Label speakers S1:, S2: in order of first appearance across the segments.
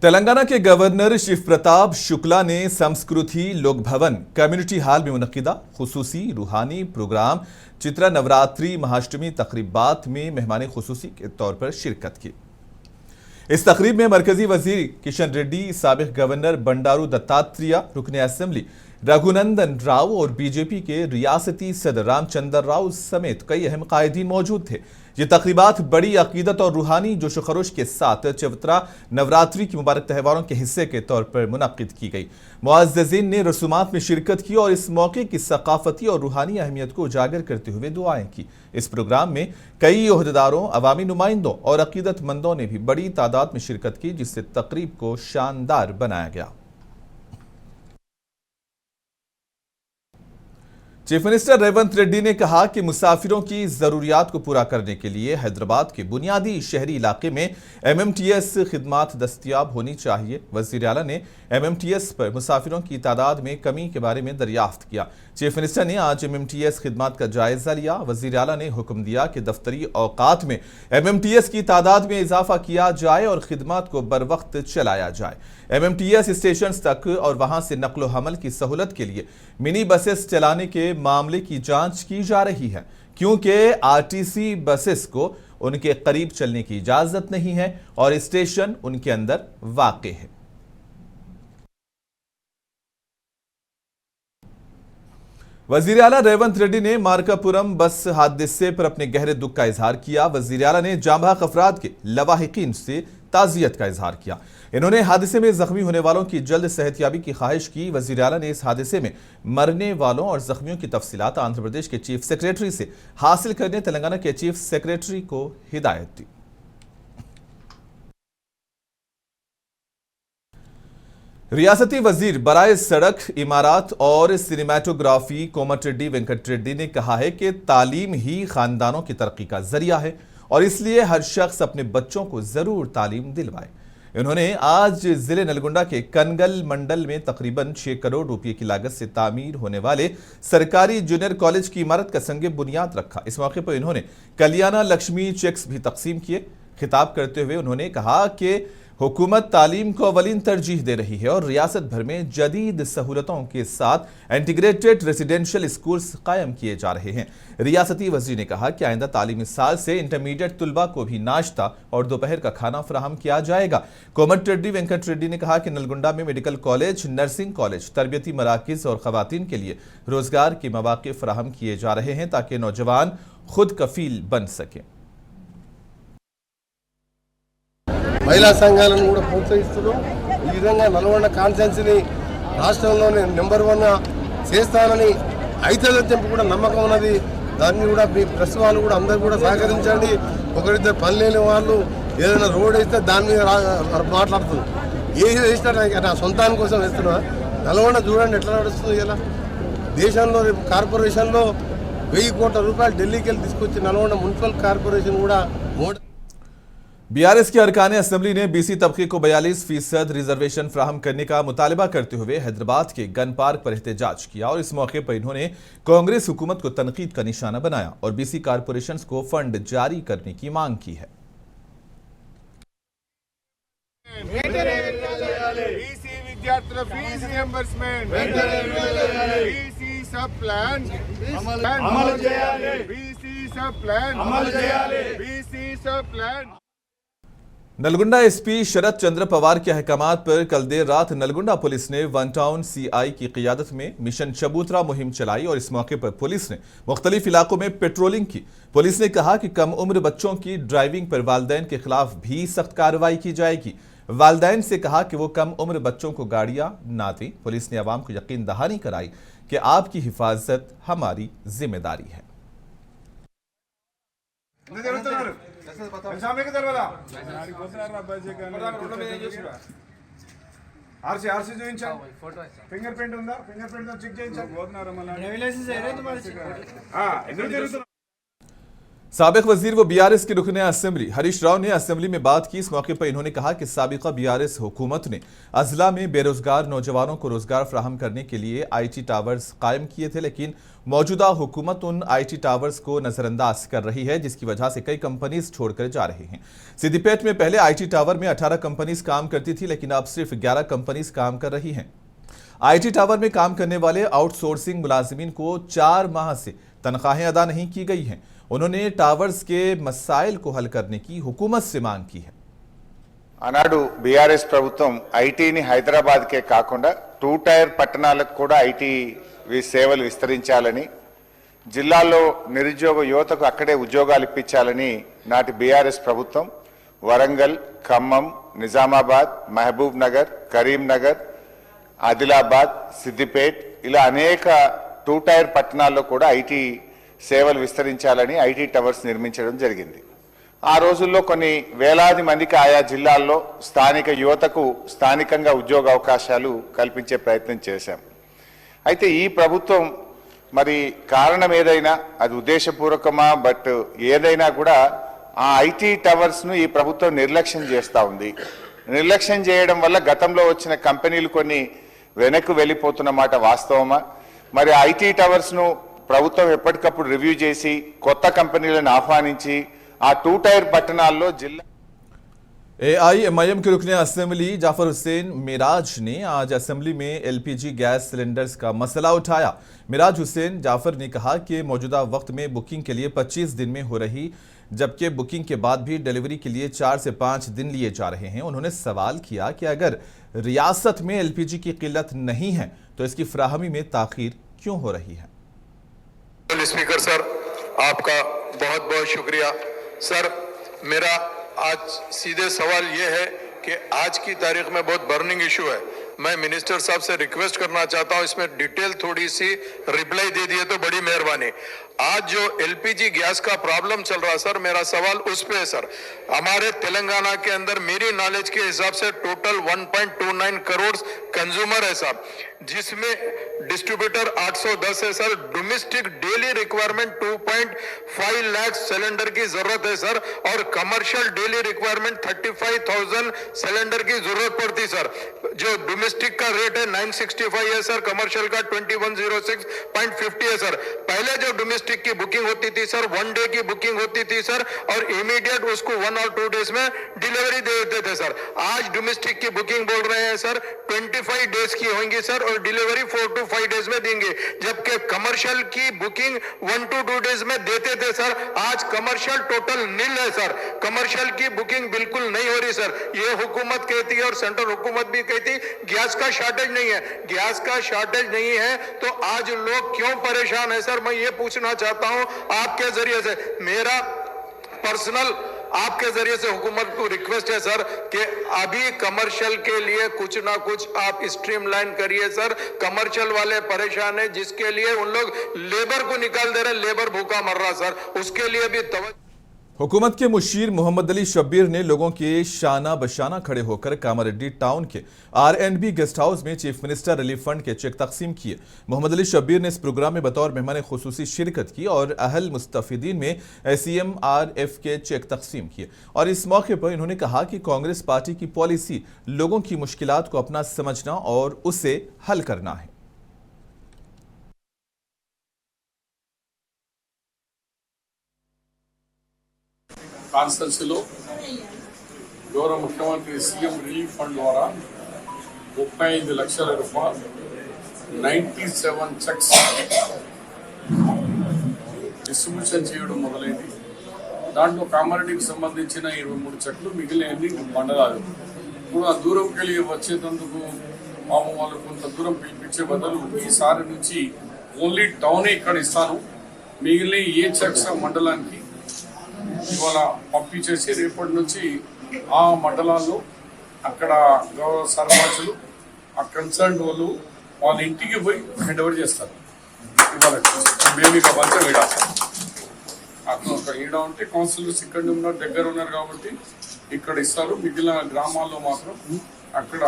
S1: तेलंगाना के गवर्नर शिव प्रताप शुक्ला ने संस्कृति लोक भवन कम्युनिटी हॉल में मुनक्किदा खुसूसी रूहानी प्रोग्राम चित्रा नवरात्रि महाअष्टमी तकरीबात में मेहमान खुसूसी के तौर पर शिरकत की। इस तकरीब में मरकजी वजीर किशन रेड्डी, साबिक गवर्नर बंडारू दत्तात्रेय, रुकने असेंबली रघुनंदन राव और बीजेपी के रियासती सदर रामचंद्र राव समेत कई अहम कायदीन मौजूद थे। ये तकरीबात बड़ी अकीदत और रूहानी जोश खरोश के साथ चवित्रा नवरात्रि की मुबारक त्योहारों के हिस्से के तौर पर मुनक्किद की गई। मुअज़्ज़िज़ीन ने रसूमात में शिरकत की और इस मौके की सकाफती और रूहानी अहमियत को उजागर करते हुए दुआएं की। इस प्रोग्राम में कई ओहदेदारों, अवामी नुमाइंदों और अकीदतमंदों ने भी बड़ी तादाद में शिरकत की, जिससे तकरीब को शानदार बनाया गया। चीफ मिनिस्टर रेवंत रेड्डी ने कहा कि मुसाफिरों की जरूरियात को पूरा करने के लिए हैदराबाद के बुनियादी शहरी इलाके में MMTS खिदमात दस्तयाब होनी चाहिए। वज़ीर आला ने MMTS पर मुसाफिरों की तादाद में कमी के बारे में दरियाफ्त किया। चीफ मिनिस्टर ने आज MMTS खिदमात का जायजा लिया। वज़ीर आला ने हुक्म दिया कि दफ्तरी औकात में MMTS की तादाद में इजाफा किया जाए और खिदमात को बर वक्त चलाया जाए। MMTS स्टेशन तक और वहां से नकलो हमल की सहूलत के लिए मिनी बसेस चलाने के मामले की जांच की जा रही है, क्योंकि RTC बसेस को उनके करीब चलने की इजाजत नहीं है और स्टेशन उनके अंदर वाक़ है। वज़ीर आला रेवंत रेड्डी ने मार्कापुरम बस हादसे पर अपने गहरे दुख का इजहार किया। वज़ीर आला ने जांबाक अफराद के लवाहिकीन से ताज़ियत का इजहार किया। इन्होंने हादसे में जख्मी होने वालों की जल्द सेहतयाबी की ख्वाहिश की। वज़ीर आला ने इस हादसे में मरने वालों और जख्मियों की तफसीलात आंध्र प्रदेश के चीफ सेक्रेटरी से हासिल करने तेलंगाना के चीफ सेक्रेटरी को हिदायत दी। रियासती वजीर बराए सड़क, इमारात और सिनेमाटोग्राफी कोमटिरेड्डी वेंकट रेड्डी ने कहा है कि तालीम ही खानदानों की तरक्की का जरिया है और इसलिए हर शख्स अपने बच्चों को जरूर तालीम दिलवाए। इन्होंने आज जिले नलगुंडा के कनगल मंडल में तकरीबन 6 करोड़ रुपए की लागत से तामीर होने वाले सरकारी जूनियर कॉलेज की इमारत का संगे बुनियाद रखा। इस मौके पर इन्होंने कल्याणा लक्ष्मी चेक्स भी तकसीम किए। खिताब करते हुए उन्होंने कहा कि हुकूमत तालीम को अवलीन तरजीह दे रही है और रियासत भर में जदीद सहूलतों के साथ इंटीग्रेटेड रेजिडेंशियल स्कूल्स कायम किए जा रहे हैं। रियासती वज़ीर ने कहा कि आइंदा तालीमी साल से इंटरमीडिएट तुलबा को भी नाश्ता और दोपहर का खाना फराहम किया जाएगा। कोमटिरेड्डी वेंकट रेड्डी ने कहा कि नलगुंडा में मेडिकल कॉलेज, नर्सिंग कॉलेज, तरबियती मराकिज और खवातीन के लिए रोजगार के मौके फराहम किए जा रहे हैं ताकि नौजवान खुद कफील बन सकें।
S2: महिला సంఘాలను కూడా ప్రోత్సహిస్తున్నాం। ఈ విధంగా నల్గొండ కాన్స్టిట్యున్సీని రాష్ట్రంలోనే నెంబర్ 1 చేస్తానని అయితదని చెప్పి కూడా నమ్మకం ఉన్నది। దాన్ని కూడా మీ ప్రెస్ వాళ్ళు కూడా అందరూ కూడా సహకరించండి। ఒకరిద్దరు పని లేని వాళ్ళు ఏదైనా రోడ్ వేస్తే దాని మీద మాట్లాడుతున్నారు। ఏది వేసినా నా సొంతాని కోసం వేస్తున్నా। నల్గొండ చూడండి ఎట్లా నడుస్తుంది। ఇలా దేశంలో కార్పొరేషన్లో 1000 కోట్ల రూపాయలు ఢిల్లీకి వెళ్ళి తీసుకొచ్చి నల్గొండ మున్సిపల్ కార్పొరేషన్ కూడా
S1: BRS के अरकान असेंबली ने BC तबके को 42% रिजर्वेशन फ्राहम करने का मुतालबा करते हुए हैदराबाद के गन पार्क पर एहतजाज किया और इस मौके पर इन्होंने कांग्रेस हुकूमत को तनकीद का निशाना बनाया और BC कारपोरेशंस को फंड जारी करने की मांग की है। नलगुंडा SP शरद चंद्र पवार के अहकामात पर कल देर रात नलगुंडा पुलिस ने वन टाउन CI की क़ियादत में मिशन चबूतरा मुहिम चलाई और इस मौके पर पुलिस ने मुख्तलिफ इलाकों में पेट्रोलिंग की। पुलिस ने कहा कि कम उम्र बच्चों की ड्राइविंग पर वालिदैन के खिलाफ भी सख्त कार्रवाई की जाएगी। वालिदैन से कहा कि वो कम उम्र बच्चों को गाड़ियां ना दें। पुलिस ने अवाम को यकीन दहानी कराई कि आपकी हिफाजत हमारी जिम्मेदारी है। साबिक वजीर व बीआरएस के रुकने असेंबली हरीश राव ने असेंबली में बात की। इस मौके पर इन्होंने कहा कि साबिका बीआरएस हुकूमत ने अजला में बेरोजगार नौजवानों को रोजगार फराहम करने के लिए आईटी टावर्स कायम किए थे, लेकिन मौजूदा हुकूमत उन आईटी टावर्स को नजरअंदाज कर रही है, जिसकी वजह से कई कंपनीज छोड़कर जा रही हैं। सिद्दीपेट में पहले आईटी टावर में 18 कंपनीज काम करती थी, लेकिन अब सिर्फ 11 कंपनीज काम कर रही हैं। आईटी टावर में काम करने वाले आउटसोर्सिंग मुलाजिमीन को 4 माह से तनख्वाहें अदा नहीं की गई हैं। उन्होंने टावर्स के मसाइल को हल करने की हुकूमत से मांग की है।
S3: ఆనాడు బీఆర్ఎస్ ప్రభుత్వం ఐటీని హైదరాబాద్కే కాకుండా 2 టైర్ పట్టణాలకు కూడా ఐటీ సేవలు విస్తరించాలని, జిల్లాల్లో నిరుద్యోగ యువతకు అక్కడే ఉద్యోగాలు ఇప్పించాలని నాటి బీఆర్ఎస్ ప్రభుత్వం వరంగల్, ఖమ్మం, నిజామాబాద్, మహబూబ్ నగర్, కరీంనగర్, ఆదిలాబాద్, సిద్దిపేట్ ఇలా అనేక 2 టైర్ పట్టణాల్లో కూడా ఐటీ సేవలు విస్తరించాలని ఐటీ టవర్స్ నిర్మించడం జరిగింది। ఆ రోజుల్లో కొన్ని వేలాది మందికి ఆయా జిల్లాల్లో స్థానిక యువతకు స్థానికంగా ఉద్యోగ అవకాశాలు కల్పించే ప్రయత్నం చేశాం। అయితే ఈ ప్రభుత్వం మరి కారణం ఏదైనా అది ఉద్దేశపూర్వకమా బట్ ఏదైనా కూడా ఆ ఐటీ టవర్స్ను ఈ ప్రభుత్వం నిర్లక్ష్యం చేస్తూ ఉంది। నిర్లక్ష్యం చేయడం వల్ల గతంలో వచ్చిన కంపెనీలు కొన్ని వెనక్కి వెళ్ళిపోతున్న మాట వాస్తవమా? మరి ఐటీ టవర్స్ను ప్రభుత్వం ఎప్పటికప్పుడు రివ్యూ చేసి కొత్త కంపెనీలను ఆహ్వానించి ఆ 2 టైర్ పట్టణాల్లో జిల్లా
S1: एआईएमआईएम के रुकने असेंबली जाफर हुसैन मिराज ने आज असेंबली में एलपीजी गैस सिलेंडर्स का मसला उठाया। मिराज हुसैन जाफर ने कहा कि मौजूदा वक्त में बुकिंग के लिए 25 दिन में हो रही, जबकि बुकिंग के बाद भी डिलीवरी के लिए 4 से 5 दिन लिए जा रहे हैं। उन्होंने सवाल किया कि अगर रियासत में एलपीजी की किल्लत नहीं है तो इसकी फराहमी में ताखीर क्यों हो रही है।
S4: स्पीकर सर, आपका बहुत बहुत शुक्रिया सर। मेरा आज सीधे सवाल ये है कि आज की तारीख में बहुत बर्निंग इशू है। मैं मिनिस्टर साहब से रिक्वेस्ट करना चाहता हूं, इसमें डिटेल थोड़ी सी रिप्लाई दे दिए तो बड़ी मेहरबानी। आज जो एलपीजी गैस का प्रॉब्लम चल रहा है सर, मेरा सवाल उस पे है सर। हमारे तेलंगाना के अंदर मेरी नॉलेज के हिसाब से टोटल 1.29 करोड़ कंज्यूमर है साहब, जिसमें डिस्ट्रीब्यूटर 810 है sir. Domestic daily requirement 2.5 lakh cylinder की जरूरत है सर, और कमर्शियल डेली रिक्वायरमेंट 35,000 सिलेंडर की जरूरत पड़ती सर। जो डोमेस्टिक का रेट है 965 है सर, कमर्शियल का 2106.50 है सर। पहले जो डोमेस्टिक की बुकिंग होती थी सर, 1 डे की बुकिंग होती थी सर, और इमीडिएट उसको 1 और 2 डेज में डिलीवरी दे देते थे सर। आज डोमेस्टिक की बुकिंग बोल रहे हैं सर 25 डेज की होंगी सर, और डिलीवरी 4 to 5 डेज में देंगे, जबकि कमर्शियल की बुकिंग 1 to 2 डेज में देते थे सर। आज कमर्शियल टोटल नील है सर, कमर्शियल की बुकिंग बिल्कुल नहीं हो रही सर। ये हुकूमत कहती है और सेंट्रल हुकूमत भी कहती गैस का शॉर्टेज नहीं है। गैस का शॉर्टेज नहीं है तो आज लोग क्यों परेशान है सर? मैं ये पूछना चाहता हूं आपके जरिए से। मेरा पर्सनल आपके जरिए से हुकूमत को रिक्वेस्ट है सर कि अभी कमर्शियल के लिए कुछ ना कुछ आप स्ट्रीमलाइन करिए सर। कमर्शियल वाले परेशान है, जिसके लिए उन लोग लेबर को निकाल दे रहे, लेबर भूखा मर रहा सर, उसके लिए भी तवज्जो।
S1: हुकूमत के मुशीर मोहम्मद अली शब्बीर ने लोगों के शाना बशाना खड़े होकर कामारेड्डी टाउन के R&B गेस्ट हाउस में चीफ मिनिस्टर रिलीफ फंड के चेक तकसीम किए। मोहम्मद अली शब्बीर ने इस प्रोग्राम में बतौर मेहमान खुसूसी शिरकत की और अहल मुस्तफीदीन में SEMRF के चेक तकसीम किए। और इस मौके पर इन्होंने कहा कि कांग्रेस पार्टी की पॉलिसी लोगों की मुश्किलात को अपना समझना और उसे हल करना है।
S5: కాన్స్టెన్సీలో గౌరవ ముఖ్యమంత్రి సీఎం రిలీఫ్ ఫండ్ ద్వారా 35 లక్షల రూపాయలు 97 చెక్స్ డిస్ట్రిబ్యూషన్ చేయడం మొదలైంది। దాంట్లో కామారెడ్డికి సంబంధించిన 23 చెక్లు, మిగిలినన్ని మండలాలు। ఇప్పుడు ఆ దూరంకి వెళ్ళి వచ్చేటందుకు పాపం వాళ్ళు కొంత దూరం పిలిపించే బదులు ఈసారి నుంచి ఓన్లీ టౌనే ఇక్కడ ఇస్తాను, మిగిలిన ఏ చెక్స్ మండలానికి ఇవాళ పంపించేసి రేపటి నుంచి ఆ మండలాల్లో అక్కడ గౌరవ సర్పంచులు ఆ కన్సర్న్ వాళ్ళు వాళ్ళ ఇంటికి పోయి హ్యాండ్ ఓవర్ చేస్తారు। ఇవాళ మేము ఇక మంచిగా వేడాలి అక్కడ ఈడ ఉంటే కౌన్సిలర్స్ ఇక్కడ ఉన్నారు, దగ్గర ఉన్నారు కాబట్టి ఇక్కడ ఇస్తారు। మిగిలిన గ్రామాల్లో మాత్రం అక్కడ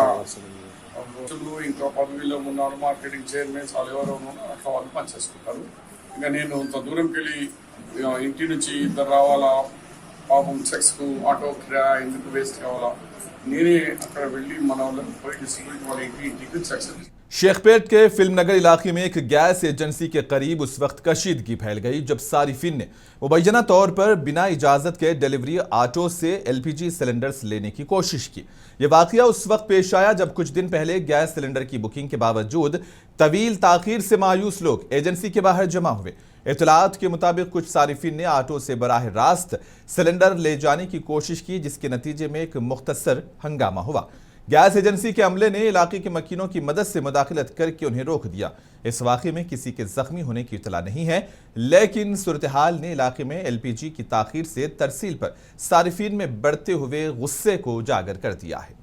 S5: ఇంకా పదవిలో ఉన్నారు, మార్కెటింగ్ చైర్మన్స్ వాళ్ళు ఎవరో ఉన్నారు, అట్లా వాళ్ళు పనిచేసుకుంటారు। ఇంకా నేను ఇంత దూరంకి వెళ్ళి ఇంటి నుంచి ఇద్దరు రావాలా, పాపం సెక్స్కు ఆటో కిరాయి ఎందుకు వేస్ట్ కావాలా, నేనే అక్కడ వెళ్ళి మన వాళ్ళని పోయి డిస్ట్రిబ్యూట్ వాళ్ళ ఇంటికి సెక్స్
S1: शेखपेट के फिल्मनगर इलाके में एक गैस एजेंसी के करीब उस वक्त कशीदगी फैल गई जब सारिफिन ने मुबैना तौर पर बिना इजाज़त के डिलीवरी ऑटो से एलपीजी सिलेंडर्स लेने की कोशिश की। यह वाकया उस वक्त पेश आया जब कुछ दिन पहले गैस सिलेंडर की बुकिंग के बावजूद तवील ताखीर से मायूस लोग एजेंसी के बाहर जमा हुए। इत्तलात के मुताबिक कुछ सारिफिन ने ऑटो से बराह रास्त सिलेंडर ले जाने की कोशिश की, जिसके नतीजे में एक मुख्तसर हंगामा हुआ। गैस एजेंसी के अमले ने इलाके के मकीनों की मदद से मुदाखलत करके उन्हें रोक दिया। इस वाक़े में किसी के जख्मी होने की इत्तला नहीं है, लेकिन सूरत हाल ने इलाके में एलपीजी की ताखीर से तरसील पर सारिफिन में बढ़ते हुए गुस्से को उजागर कर दिया है।